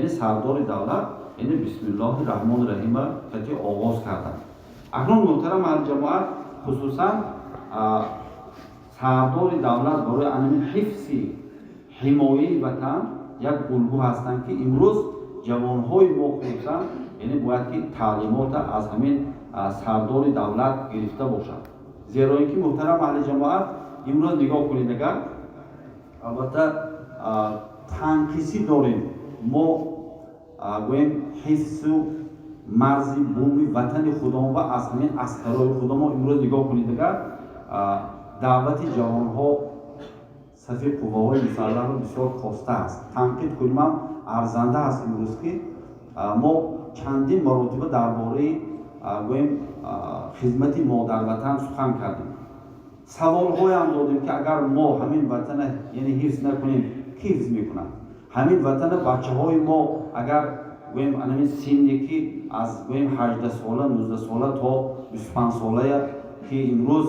یعنی سردار دولت یعنی بسم الله الرحمن الرحیم کتی آغاز کردن. اکنون محترم الجماعت خصوصا سردار دولت برای انمی حفظ حمایه وطن یک الگو هستند که امروز جوانهای ما خصوصا یعنی باید که تعلیمات از همین سردار دولت گرفته باشد. زیرا اینکه محترم اهل جماعت امروز نگاه کنید اگر البته تنقیصی داریم ما گویم حفظ و مرز بومی وطن خودمون و از همین اسکرای خودمون امروز نگاه کنید اگر دعوت جوانها صفی قواهای مسلح رو بسیار خواسته است. تنقید کنیم هم ارزنده است امروز که ما چندین مراتبه درباره گویم خدمت ما در وطن سخن کردیم. سوال‌های هم دادیم که اگر ما همین وطن یعنی حفظ نکنیم کی حفظ میکنن؟ همین وطن بچه‌های ما اگر گویم همین سنی که از گویم 18 ساله 19 ساله تا 25 ساله که امروز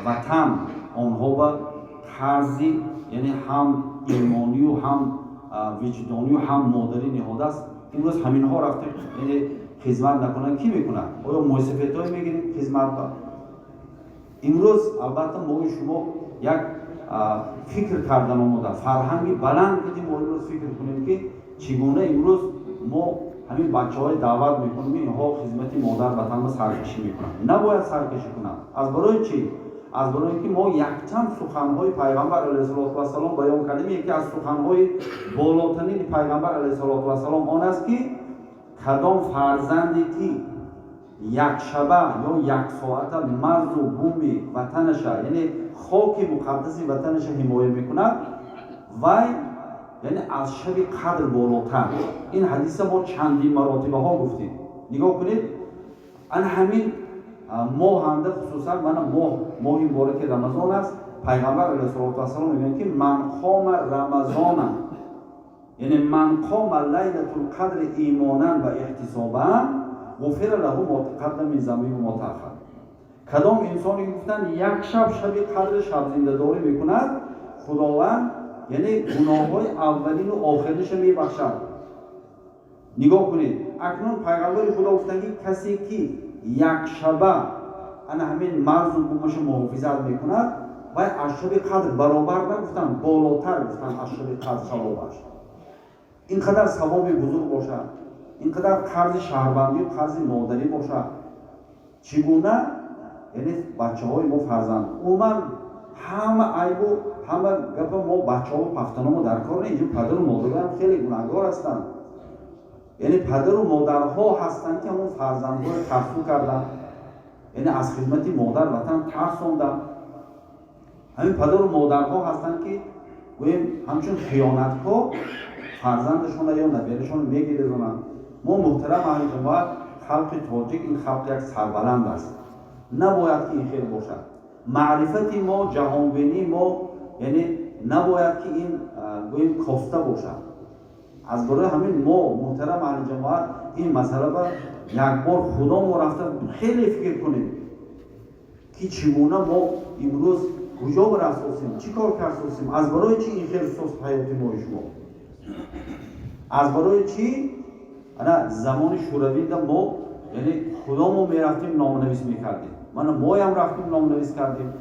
وطن آنها به قرضی یعنی هم ایمانی و هم وجدانی و هم مادری نهاده است. امروز همین ها رفته یعنی خدمت نکنن کی میکنن؟ آیا موسفیت های میگیریم خدمت با؟ امروز البته ما شما یک فکر کردن آمده فرهنگی بلند کردیم ما امروز فکر کنیم که چگونه امروز ما همین بچه های دعوت میکنیم اینها خدمت مادر وطن را سرکشی میکنن. نباید سرکشی کنن. از برای چی؟ از برای اینکه ما یک چند سخنهای پیغمبر علیه السلام بیان کردیم. یکی از سخنهای بالاترین پیغمبر علیه السلام آن است که کدام فرزندی که یک شبه یا یک ساعت مرز و بوم وطنش یعنی خاک مقدس وطنش حمایت میکند و یعنی از شب قدر بالاتر. این حدیث ما چندین مراتبه ها گفتیم. نگاه کنید ان همین ماه هنده خصوصا ماه مبارک رمضان است. پیغمبر علیه السلام میگن که من قام رمضان یعنی من قام لیلة القدر ایمانا و احتسابا غفر له ما تقدم من ذنبه و ما تأخر. کدام انسانی گفتن یک شب قدر شب زنده داری میکند خداوند یعنی گناه‌های اولین و آخرینش میبخشد. نگاه کنید اکنون پیغمبر خدا گفتن که کسی که یک شبه ان همین مرز و بومش محافظت میکند و از شب قدر برابر نگفتن بالاتر گفتن از شب قدر ثوابش اینقدر ثواب بزرگ باشد، اینقدر قرض شهروندی و قرض مادری باشد. چگونه یعنی بچه های ما فرزند عموما همه عیب و همه گپ ما بچه ها و پختانه ما در کار اینجا پدر و مادران خیلی گناهگار هستند. یعنی پدر و مادرها هستند که همون فرزندها رو ترسو کردن یعنی از خدمت مادر وطن ترسوندن. همین پدر و مادرها هستند که گویم همچون خیانت‌ها فرزندشون یا نبیرشون میگیرونن. ما محترم اهل جماعت خلق تاجیک این خلق یک سربلند است. نباید که این خیر باشد. معرفت ما جهانبینی ما یعنی نباید که این گویم کاسته باشد. از برای همین ما محترم اهل جماعت این مسئله را یک بار خدا ما رفته خیلی فکر کنیم که چگونه ما امروز کجا برسیم چی کار کردیم. از برای چی این خیر سوست حیاتی ما شما از برای چی انا زمان شوروی دا ما یعنی خدا ما میرفتیم نامنویس میکردیم. ما هم رفتیم نامنویس کردیم.